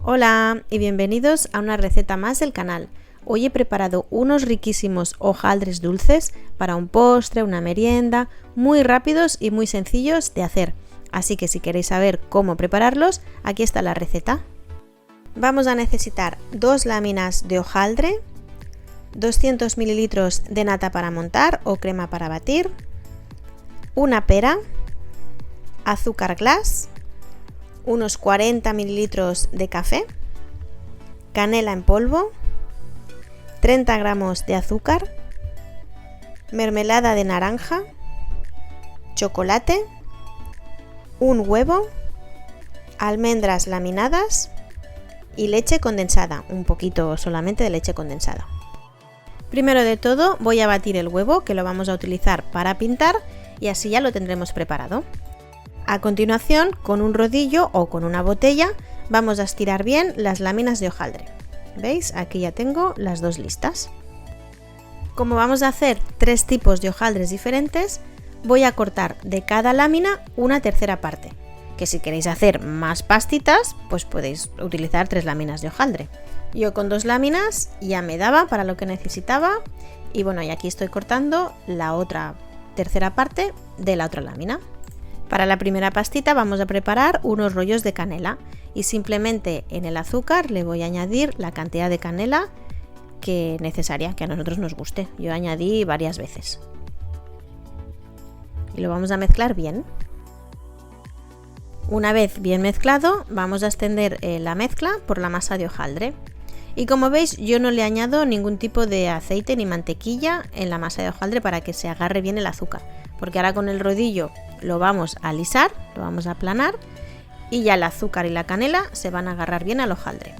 Hola y bienvenidos a una receta más del canal. Hoy he preparado unos riquísimos hojaldres dulces para un postre, una merienda, muy rápidos y muy sencillos de hacer. Así que si queréis saber cómo prepararlos, aquí está la receta. Vamos a necesitar 2 láminas de hojaldre, 200 ml de nata para montar o crema para batir, una pera, azúcar glass, unos 40 ml de café, canela en polvo, 30 gramos de azúcar, mermelada de naranja, chocolate, un huevo, almendras laminadas y leche condensada, un poquito solamente de leche condensada. Primero de todo voy a batir el huevo, que lo vamos a utilizar para pintar, y así ya lo tendremos preparado. A continuación, con un rodillo o con una botella, vamos a estirar bien las láminas de hojaldre. ¿Veis? Aquí ya tengo las 2 listas. Como vamos a hacer 3 tipos de hojaldres diferentes, voy a cortar de cada lámina una tercera parte, que si queréis hacer más pastitas, pues podéis utilizar 3 láminas de hojaldre. Yo con 2 láminas ya me daba para lo que necesitaba, y bueno, y aquí estoy cortando la otra tercera parte de la otra lámina. Para la primera pastita vamos a preparar unos rollos de canela y simplemente en el azúcar le voy a añadir la cantidad de canela que necesaria, que a nosotros nos guste. Yo añadí varias veces. Y lo vamos a mezclar bien. Una vez bien mezclado, vamos a extender la mezcla por la masa de hojaldre. Y como veis, yo no le añado ningún tipo de aceite ni mantequilla en la masa de hojaldre para que se agarre bien el azúcar, porque ahora con el rodillo lo vamos a alisar, lo vamos a aplanar, y ya el azúcar y la canela se van a agarrar bien al hojaldre.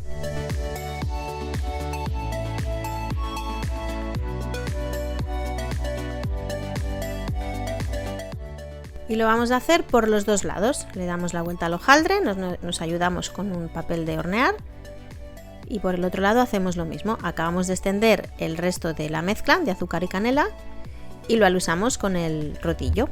Y lo vamos a hacer por los 2 lados. Le damos la vuelta al hojaldre, nos ayudamos con un papel de hornear, y por el otro lado hacemos lo mismo. Acabamos de extender el resto de la mezcla de azúcar y canela y lo alisamos con el rodillo.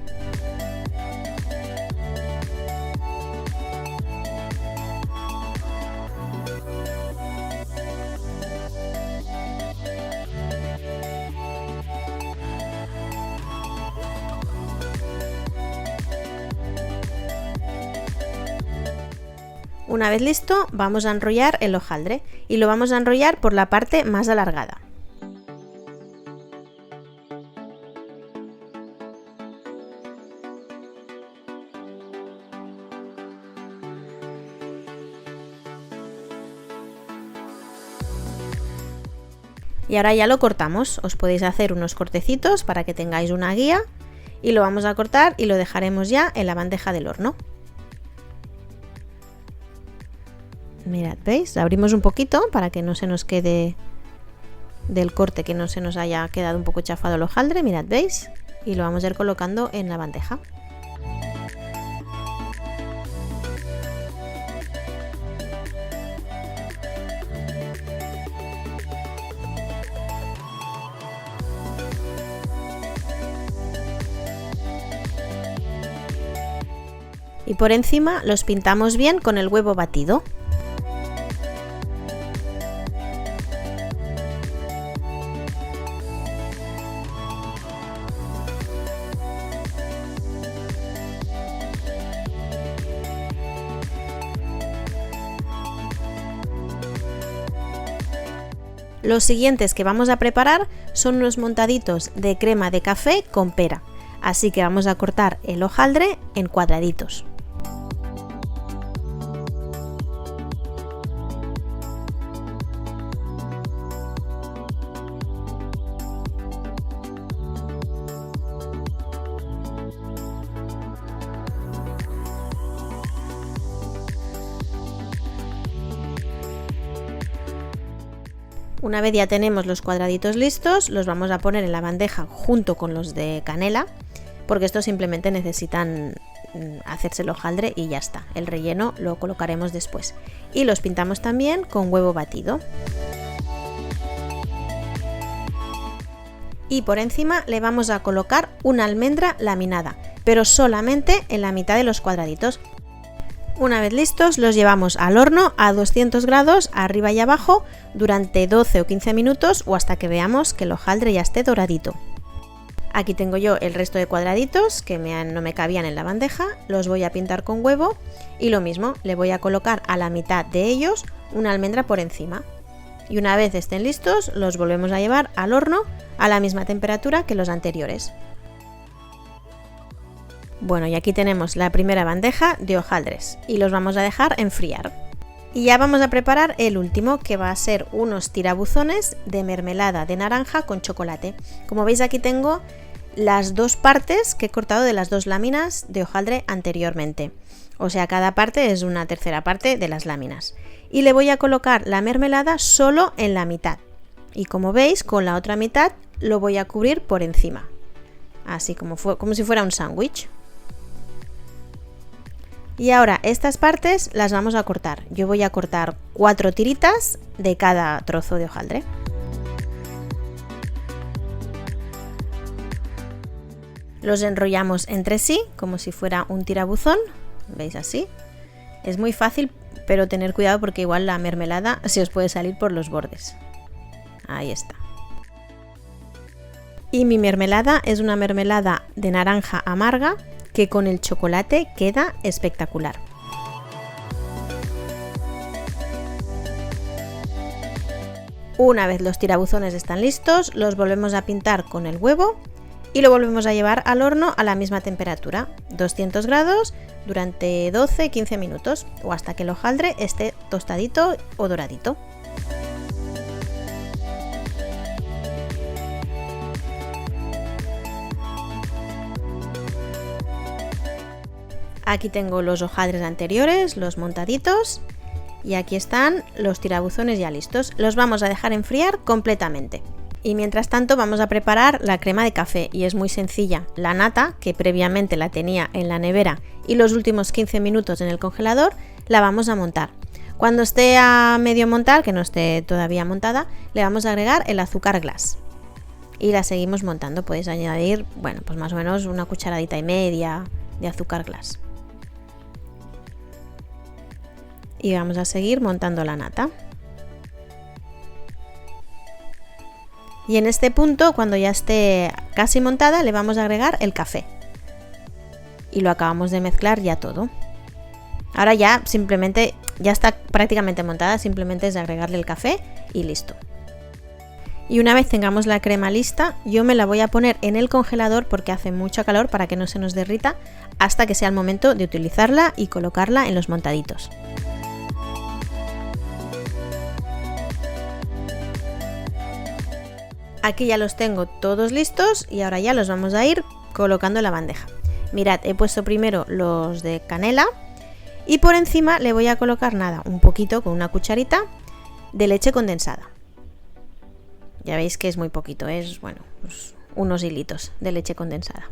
Una vez listo, vamos a enrollar el hojaldre y lo vamos a enrollar por la parte más alargada. Y ahora ya lo cortamos. Os podéis hacer unos cortecitos para que tengáis una guía, y lo vamos a cortar y lo dejaremos ya en la bandeja del horno. Mirad, ¿veis? Abrimos un poquito para que no se nos quede del corte, que no se nos haya quedado un poco chafado el hojaldre. Mirad, ¿veis? Y lo vamos a ir colocando en la bandeja. Y por encima los pintamos bien con el huevo batido. Los siguientes que vamos a preparar son unos montaditos de crema de café con pera, así que vamos a cortar el hojaldre en cuadraditos. Una vez ya tenemos los cuadraditos listos, los vamos a poner en la bandeja junto con los de canela, porque estos simplemente necesitan hacerse el hojaldre y ya está. El relleno lo colocaremos después. Y los pintamos también con huevo batido. Y por encima le vamos a colocar una almendra laminada, pero solamente en la mitad de los cuadraditos. Una vez listos, los llevamos al horno a 200 grados arriba y abajo durante 12 o 15 minutos o hasta que veamos que el hojaldre ya esté doradito. Aquí tengo yo el resto de cuadraditos que no me cabían en la bandeja, los voy a pintar con huevo y lo mismo, le voy a colocar a la mitad de ellos una almendra por encima. Y una vez estén listos, los volvemos a llevar al horno a la misma temperatura que los anteriores. Bueno, y aquí tenemos la primera bandeja de hojaldres y los vamos a dejar enfriar. Y ya vamos a preparar el último, que va a ser unos tirabuzones de mermelada de naranja con chocolate. Como veis, aquí tengo las dos partes que he cortado de las dos láminas de hojaldre anteriormente. O sea, cada parte es una tercera parte de las láminas. Y le voy a colocar la mermelada solo en la mitad. Y como veis, con la otra mitad lo voy a cubrir por encima. Así como si fuera un sándwich. Y ahora estas partes las vamos a cortar. Yo voy a cortar 4 tiritas de cada trozo de hojaldre. Los enrollamos entre sí como si fuera un tirabuzón. ¿Veis así? Es muy fácil, pero tener cuidado porque igual la mermelada se os puede salir por los bordes. Ahí está. Y mi mermelada es una mermelada de naranja amarga que con el chocolate queda espectacular. Una vez los tirabuzones están listos, los volvemos a pintar con el huevo y lo volvemos a llevar al horno a la misma temperatura, 200 grados, durante 12-15 minutos o hasta que el hojaldre esté tostadito o doradito. Aquí tengo los hojaldres anteriores, los montaditos, y aquí están los tirabuzones ya listos. Los vamos a dejar enfriar completamente. Y mientras tanto vamos a preparar la crema de café y es muy sencilla. La nata, que previamente la tenía en la nevera y los últimos 15 minutos en el congelador, la vamos a montar. Cuando esté a medio montar, que no esté todavía montada, le vamos a agregar el azúcar glass. Y la seguimos montando. Podéis añadir, bueno, pues más o menos una cucharadita y media de azúcar glass. Y vamos a seguir montando la nata. Y en este punto, cuando ya esté casi montada, le vamos a agregar el café. Y lo acabamos de mezclar ya todo. Ahora ya simplemente, ya está prácticamente montada, simplemente es agregarle el café y listo. Y una vez tengamos la crema lista, yo me la voy a poner en el congelador porque hace mucho calor para que no se nos derrita, hasta que sea el momento de utilizarla y colocarla en los montaditos. Aquí ya los tengo todos listos y ahora ya los vamos a ir colocando en la bandeja. Mirad, he puesto primero los de canela y por encima le voy a colocar nada, un poquito con una cucharita de leche condensada. Ya veis que es muy poquito, es bueno, pues unos hilitos de leche condensada.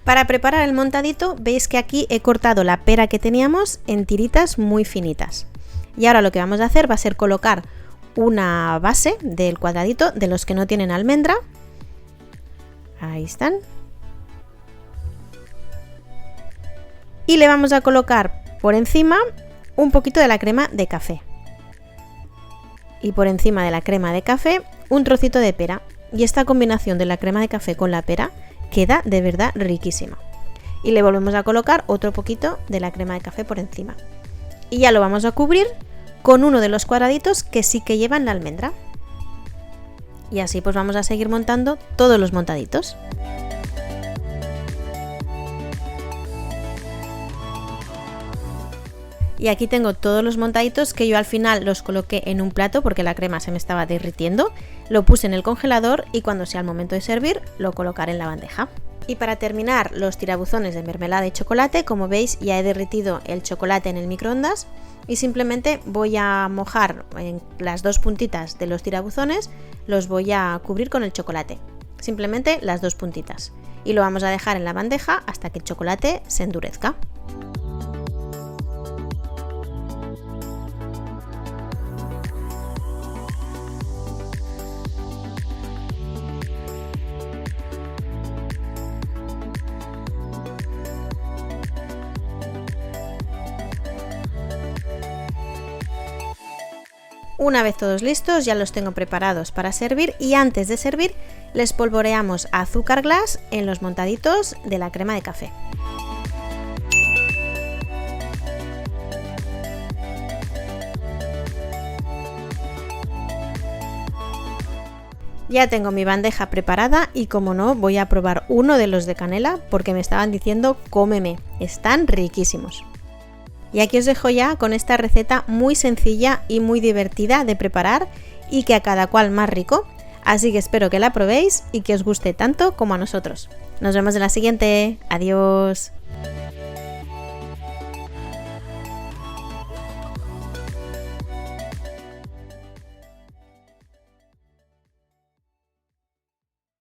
Para preparar el montadito, veis que aquí he cortado la pera que teníamos en tiritas muy finitas. Y ahora lo que vamos a hacer va a ser colocar una base del cuadradito de los que no tienen almendra. Ahí están. Y le vamos a colocar por encima un poquito de la crema de café. Y por encima de la crema de café un trocito de pera. Y esta combinación de la crema de café con la pera queda de verdad riquísima. Y le volvemos a colocar otro poquito de la crema de café por encima. Y ya lo vamos a cubrir con uno de los cuadraditos que sí que llevan la almendra. Y así pues vamos a seguir montando todos los montaditos. Y aquí tengo todos los montaditos que yo al final los coloqué en un plato porque la crema se me estaba derritiendo. Lo puse en el congelador y cuando sea el momento de servir lo colocaré en la bandeja. Y para terminar los tirabuzones de mermelada y chocolate, como veis ya he derretido el chocolate en el microondas y simplemente voy a mojar en las dos puntitas de los tirabuzones, los voy a cubrir con el chocolate. Simplemente las dos puntitas. Y lo vamos a dejar en la bandeja hasta que el chocolate se endurezca. Una vez todos listos, ya los tengo preparados para servir y antes de servir les polvoreamos azúcar glass en los montaditos de la crema de café. Ya tengo mi bandeja preparada y como no, voy a probar uno de los de canela porque me estaban diciendo cómeme, están riquísimos. Y aquí os dejo ya con esta receta muy sencilla y muy divertida de preparar y que a cada cual más rico, así que espero que la probéis y que os guste tanto como a nosotros. Nos vemos en la siguiente, adiós.